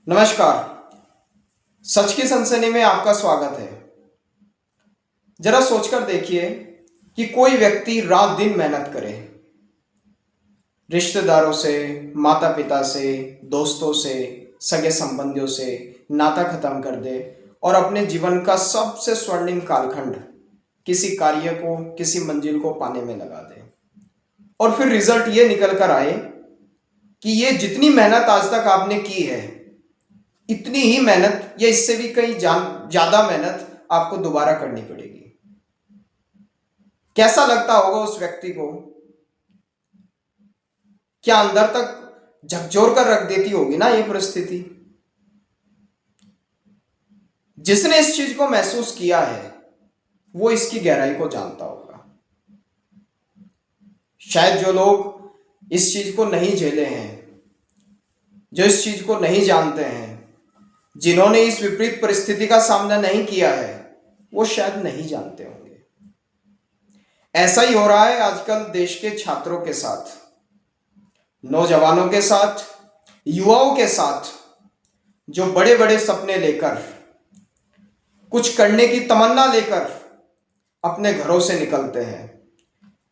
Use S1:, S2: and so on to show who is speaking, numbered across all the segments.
S1: नमस्कार। सच की सनसनी में आपका स्वागत है। जरा सोचकर देखिए कि कोई व्यक्ति रात दिन मेहनत करे, रिश्तेदारों से, माता पिता से, दोस्तों से, सगे संबंधियों से नाता खत्म कर दे और अपने जीवन का सबसे स्वर्णिम कालखंड किसी कार्य को, किसी मंजिल को पाने में लगा दे और फिर रिजल्ट ये निकल कर आए कि ये जितनी मेहनत आज तक आपने की है, इतनी ही मेहनत या इससे भी कहीं ज्यादा मेहनत आपको दोबारा करनी पड़ेगी। कैसा लगता होगा उस व्यक्ति को? क्या अंदर तक झकझोर कर रख देती होगी ना ये परिस्थिति। जिसने इस चीज को महसूस किया है वो इसकी गहराई को जानता होगा। शायद जो लोग इस चीज को नहीं झेले हैं, जो इस चीज को नहीं जानते हैं, जिन्होंने इस विपरीत परिस्थिति का सामना नहीं किया है, वो शायद नहीं जानते होंगे। ऐसा ही हो रहा है आजकल देश के छात्रों के साथ, नौजवानों के साथ, युवाओं के साथ, जो बड़े बड़े सपने लेकर, कुछ करने की तमन्ना लेकर अपने घरों से निकलते हैं,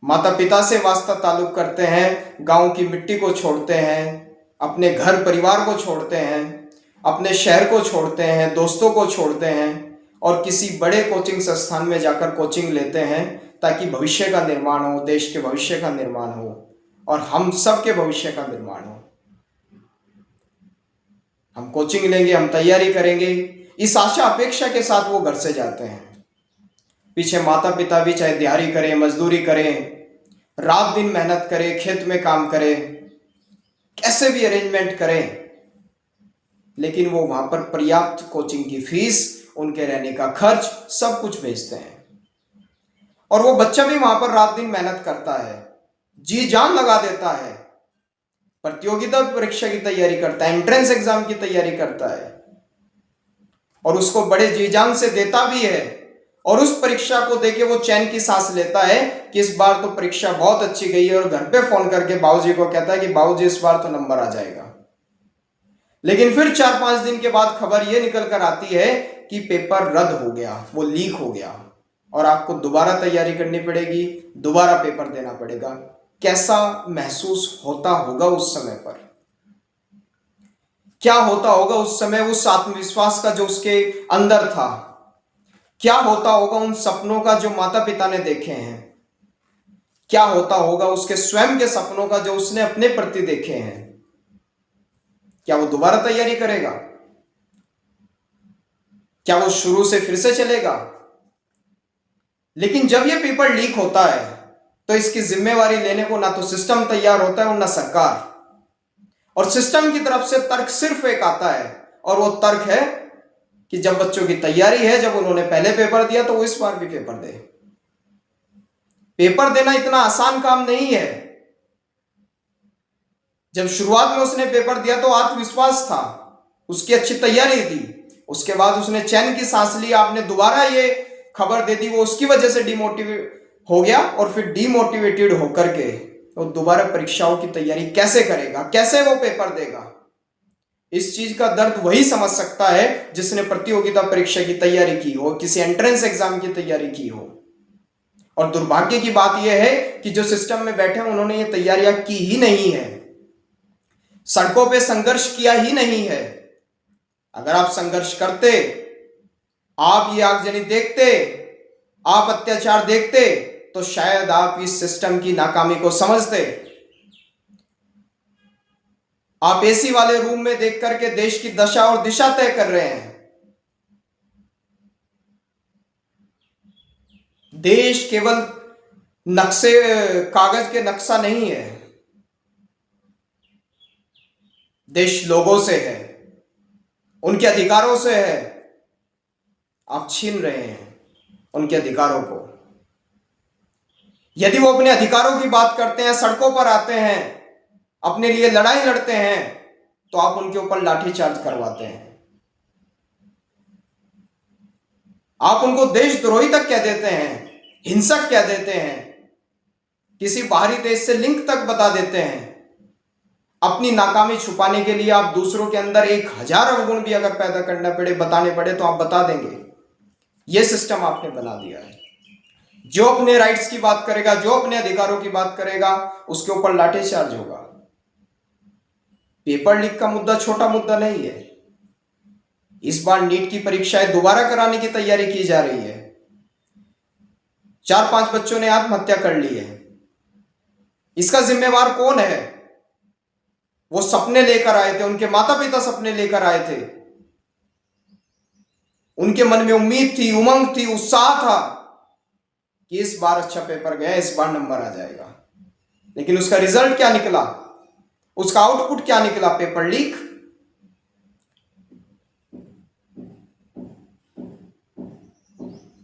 S1: माता पिता से वास्ता ताल्लुक करते हैं, गांव की मिट्टी को छोड़ते हैं, अपने घर परिवार को छोड़ते हैं, अपने शहर को छोड़ते हैं, दोस्तों को छोड़ते हैं और किसी बड़े कोचिंग संस्थान में जाकर कोचिंग लेते हैं ताकि भविष्य का निर्माण हो, देश के भविष्य का निर्माण हो और हम सब के भविष्य का निर्माण हो। हम कोचिंग लेंगे, हम तैयारी करेंगे, इस आशा अपेक्षा के साथ वो घर से जाते हैं। पीछे माता पिता भी चाहे दिहाड़ी करें, मजदूरी करें, रात दिन मेहनत करें, खेत में काम करें, कैसे भी अरेंजमेंट करें, लेकिन वो वहां पर पर्याप्त कोचिंग की फीस, उनके रहने का खर्च, सब कुछ भेजते हैं। और वो बच्चा भी वहां पर रात दिन मेहनत करता है, जी जान लगा देता है, प्रतियोगिता परीक्षा की तैयारी करता है, एंट्रेंस एग्जाम की तैयारी करता है और उसको बड़े जी जान से देता भी है और उस परीक्षा को देके वो चैन की सांस लेता है कि इस बार तो परीक्षा बहुत अच्छी गई है और घर पे फोन करके बाबूजी को कहता है कि बाबूजी इस बार तो नंबर आ जाएगा। लेकिन फिर 4-5 दिन के बाद खबर यह निकल कर आती है कि पेपर रद्द हो गया, वो लीक हो गया और आपको दोबारा तैयारी करनी पड़ेगी, दोबारा पेपर देना पड़ेगा। कैसा महसूस होता होगा उस समय पर? क्या होता होगा उस समय उस आत्मविश्वास का जो उसके अंदर था? क्या होता होगा उन सपनों का जो माता पिता ने देखे हैं? क्या होता होगा उसके स्वयं के सपनों का जो उसने अपने प्रति देखे हैं? क्या वो दोबारा तैयारी करेगा? क्या वो शुरू से फिर से चलेगा? लेकिन जब ये पेपर लीक होता है तो इसकी जिम्मेवारी लेने को ना तो सिस्टम तैयार होता है और ना सरकार। और सिस्टम की तरफ से तर्क सिर्फ एक आता है और वो तर्क है कि जब बच्चों की तैयारी है, जब उन्होंने पहले पेपर दिया तो वो इस बार भी पेपर दे। पेपर देना इतना आसान काम नहीं है। जब शुरुआत में उसने पेपर दिया तो आत्मविश्वास था, उसकी अच्छी तैयारी थी, उसके बाद उसने चैन की सांस ली, आपने दोबारा ये खबर दे दी, वो उसकी वजह से डिमोटिवेट हो गया और फिर डिमोटिवेटेड होकर के तो दोबारा परीक्षाओं की तैयारी कैसे करेगा, कैसे वो पेपर देगा? इस चीज का दर्द वही समझ सकता है जिसने प्रतियोगिता परीक्षा की तैयारी की हो, किसी एंट्रेंस एग्जाम की तैयारी की हो। और दुर्भाग्य की बात यह है कि जो सिस्टम में बैठे हैं उन्होंने ये तैयारियां की ही नहीं है, सड़कों पे संघर्ष किया ही नहीं है। अगर आप संघर्ष करते, आप ये आगजनी देखते, आप अत्याचार देखते तो शायद आप इस सिस्टम की नाकामी को समझते। आप एसी वाले रूम में देख करके देश की दशा और दिशा तय कर रहे हैं। देश केवल नक्शे, कागज के नक्शा नहीं है, देश लोगों से है, उनके अधिकारों से है। आप छीन रहे हैं उनके अधिकारों को। यदि वो अपने अधिकारों की बात करते हैं, सड़कों पर आते हैं, अपने लिए लड़ाई लड़ते हैं, तो आप उनके ऊपर लाठीचार्ज करवाते हैं। आप उनको देशद्रोही तक कह देते हैं, हिंसक कह देते हैं, किसी बाहरी देश से लिंक तक बता देते हैं। अपनी नाकामी छुपाने के लिए आप दूसरों के अंदर 1000 अवगुण भी अगर पैदा करना पड़े, बताने पड़े, तो आप बता देंगे। यह सिस्टम आपने बना दिया है। जो अपने राइट्स की बात करेगा, जो अपने अधिकारों की बात करेगा, उसके ऊपर लाठीचार्ज होगा। पेपर लीक का मुद्दा छोटा मुद्दा नहीं है। इस बार नीट की परीक्षाएं दोबारा कराने की तैयारी की जा रही है। 4-5 बच्चों ने आत्महत्या कर ली है। इसका जिम्मेवार कौन है? वो सपने लेकर आए थे, उनके माता पिता सपने लेकर आए थे, उनके मन में उम्मीद थी, उमंग थी, उत्साह था कि इस बार अच्छा पेपर गया, इस बार नंबर आ जाएगा। लेकिन उसका रिजल्ट क्या निकला? उसका आउटपुट क्या निकला? Paper leak.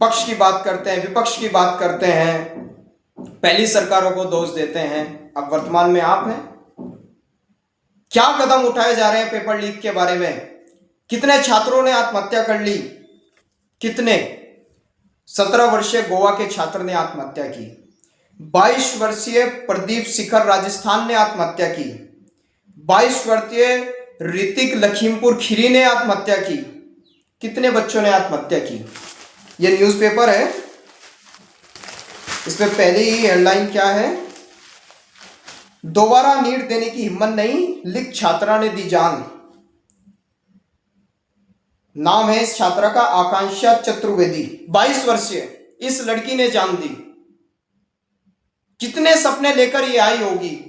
S1: पक्ष की बात करते हैं, विपक्ष की बात करते हैं, पहली सरकारों को दोष देते हैं। अब वर्तमान में आप हैं। क्या कदम उठाए जा रहे हैं पेपर लीक के बारे में? कितने छात्रों ने आत्महत्या कर ली? कितने? 17 वर्षीय गोवा के छात्र ने आत्महत्या की। 22 वर्षीय प्रदीप शिखर राजस्थान ने आत्महत्या की। 22 वर्षीय ऋतिक लखीमपुर खीरी ने आत्महत्या की। कितने बच्चों ने आत्महत्या की? यह न्यूज़पेपर है। इसमें पहले ही हेडलाइन क्या है? दोबारा नीट देने की हिम्मत नहीं, लिख छात्रा ने दी जान। नाम है इस छात्रा का आकांक्षा चतुर्वेदी। 22 वर्षीय इस लड़की ने जान दी। कितने सपने लेकर ये आई होगी?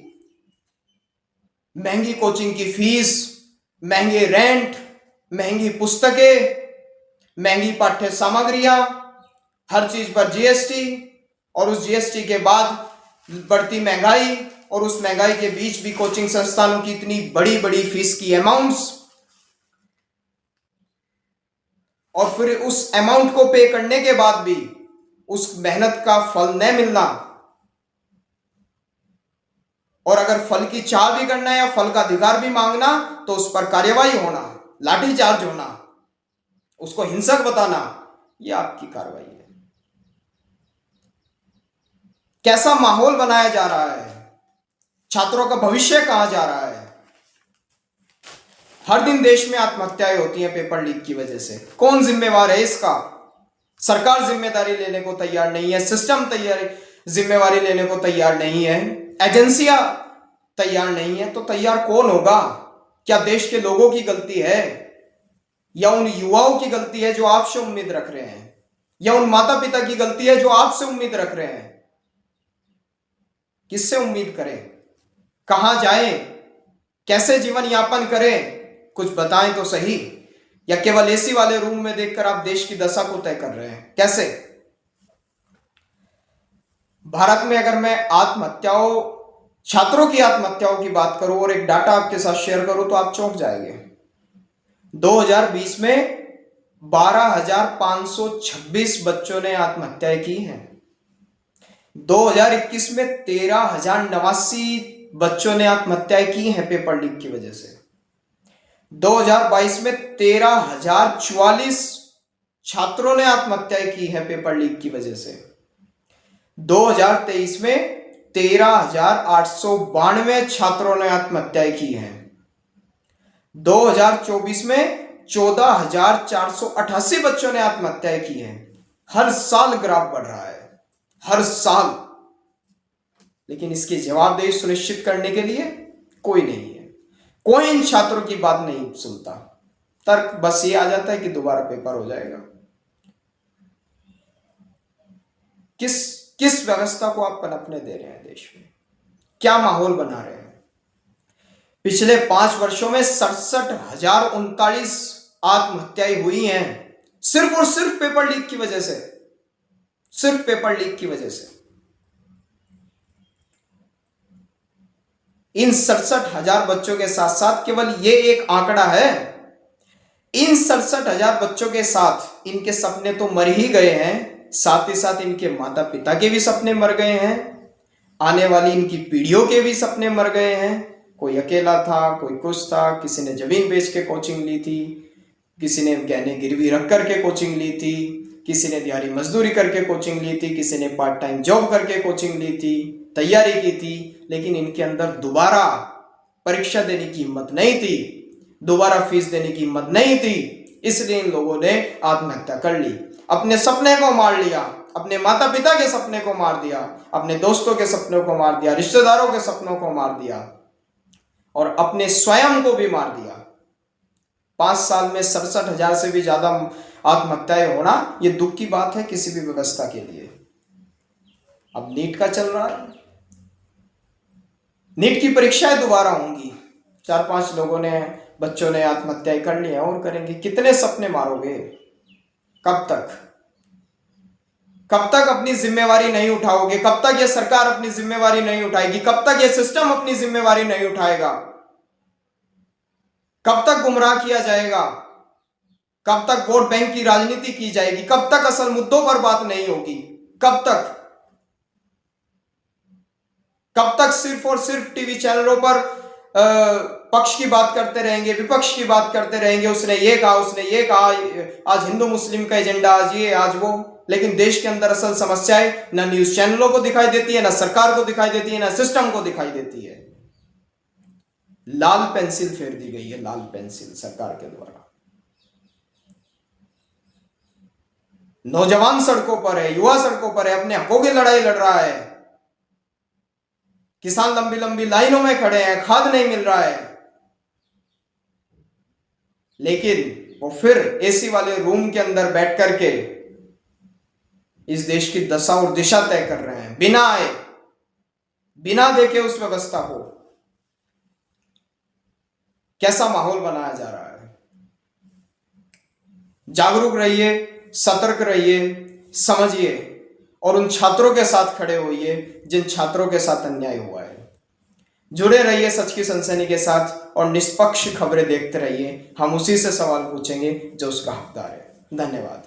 S1: महंगी कोचिंग की फीस, महंगे रेंट, महंगी पुस्तकें, महंगी पाठ्य सामग्रियां, हर चीज पर जीएसटी, और उस जीएसटी के बाद बढ़ती महंगाई, और उस महंगाई के बीच भी कोचिंग संस्थानों की इतनी बड़ी बड़ी फीस की अमाउंट्स, और फिर उस अमाउंट को पे करने के बाद भी उस मेहनत का फल न मिलना, और अगर फल की चाह भी करना या फल का अधिकार भी मांगना तो उस पर कार्यवाही होना, लाठीचार्ज होना, उसको हिंसक बताना, यह आपकी कार्रवाई है। कैसा माहौल बनाया जा रहा है? छात्रों का भविष्य कहां जा रहा है? हर दिन देश में आत्महत्याएं होती हैं पेपर लीक की वजह से। कौन जिम्मेवार है इसका? सरकार जिम्मेदारी लेने को तैयार नहीं है, सिस्टम जिम्मेवारी लेने को तैयार नहीं है, एजेंसियां तैयार नहीं है, तो तैयार कौन होगा? क्या देश के लोगों की गलती है, या उन युवाओं की गलती है जो आपसे उम्मीद रख रहे हैं, या उन माता पिता की गलती है जो आपसे उम्मीद रख रहे हैं? किससे उम्मीद करें? कहां जाएं? कैसे जीवन यापन करें? कुछ बताएं तो सही। या केवल एसी वाले रूम में देखकर आप देश की दशा को तय कर रहे हैं? कैसे? भारत में अगर मैं आत्महत्याओं, छात्रों की आत्महत्याओं की बात करूं और एक डाटा आपके साथ शेयर करूं तो आप चौंक जाएंगे। 2020 में 12,526 बच्चों ने आत्महत्याएं की हैं। 2021 में 13,089 बच्चों ने आत्महत्याएं की हैं पेपर लीक की वजह से। 2022 में 13,044 छात्रों ने आत्महत्याएं की हैं पेपर लीक की वजह से। 2023 में 13,892 छात्रों ने आत्महत्याएं की हैं। 2024 में 14,488 बच्चों ने आत्महत्याएं की हैं। हर साल ग्राफ बढ़ रहा है, हर साल। लेकिन इसकी जवाबदेही सुनिश्चित करने के लिए कोई नहीं है। कोई इन छात्रों की बात नहीं सुनता। तर्क बस ये आ जाता है कि दोबारा पेपर हो जाएगा। किस व्यवस्था को आप पनपने दे रहे हैं देश में? क्या माहौल बना रहे हैं? पिछले 5 वर्षों में 67,039 आत्महत्याएं हुई हैं, सिर्फ और सिर्फ पेपर लीक की वजह से। सिर्फ पेपर लीक की वजह से। इन 67,000 बच्चों के साथ साथ केवल ये एक आंकड़ा है। इन 67,000 बच्चों के साथ इनके सपने तो मर ही गए हैं, साथ ही साथ इनके माता पिता के भी सपने मर गए हैं, आने वाली इनकी पीढ़ियों के भी सपने मर गए हैं। कोई अकेला था, कोई कुछ था, किसी ने जमीन बेच के कोचिंग ली थी, किसी ने गहने गिरवी रख करके कोचिंग ली थी, किसी ने दिहाड़ी मजदूरी करके कोचिंग ली थी, किसी ने पार्ट टाइम जॉब करके कोचिंग ली थी, तैयारी की थी। लेकिन इनके अंदर दोबारा परीक्षा देने की हिम्मत नहीं थी, दोबारा फीस देने की हिम्मत नहीं थी, इसलिए इन लोगों ने आत्महत्या कर ली। अपने सपने को मार लिया, अपने माता पिता के सपने को मार दिया, अपने दोस्तों के सपनों को मार दिया, रिश्तेदारों के सपनों को मार दिया और अपने स्वयं को भी मार दिया। 5 साल में 67,000 से भी ज्यादा आत्महत्याएं होना यह दुख की बात है किसी भी व्यवस्था के लिए। अब नीट का चल रहा है, नीट की परीक्षाएं दोबारा होंगी। 4-5 लोगों ने, बच्चों ने आत्महत्याएं कर ली है और करेंगे। कितने सपने मारोगे? कब तक? कब तक अपनी जिम्मेवारी नहीं उठाओगे? कब तक यह सरकार अपनी जिम्मेवारी नहीं उठाएगी? कब तक यह सिस्टम अपनी जिम्मेवारी नहीं उठाएगा? कब तक गुमराह किया जाएगा? कब तक वोट बैंक की राजनीति की जाएगी? कब तक असल मुद्दों पर बात नहीं होगी? कब तक? कब तक सिर्फ और सिर्फ टीवी चैनलों पर पक्ष की बात करते रहेंगे, विपक्ष की बात करते रहेंगे, उसने ये कहा, उसने ये कहा, आज हिंदू मुस्लिम का एजेंडा, आज ये आज वो। लेकिन देश के अंदर असल समस्याएं ना न्यूज चैनलों को दिखाई देती है, ना सरकार को दिखाई देती है, ना सिस्टम को दिखाई देती है। लाल पेंसिल फेर दी गई है, लाल पेंसिल सरकार के द्वारा। नौजवान सड़कों पर है, युवा सड़कों पर है, अपने हकों की लड़ाई लड़ रहा है। किसान लंबी लंबी लाइनों में खड़े हैं, खाद नहीं मिल रहा है, लेकिन वो फिर एसी वाले रूम के अंदर बैठ करके इस देश की दशा और दिशा तय कर रहे हैं, बिना आए, बिना देखे उस व्यवस्था को। कैसा माहौल बनाया जा रहा है? जागरूक रहिए, सतर्क रहिए, समझिए और उन छात्रों के साथ खड़े होइए जिन छात्रों के साथ अन्याय हुआ है। जुड़े रहिए सच की सनसनी के साथ और निष्पक्ष खबरें देखते रहिए। हम उसी से सवाल पूछेंगे जो उसका हकदार है। धन्यवाद।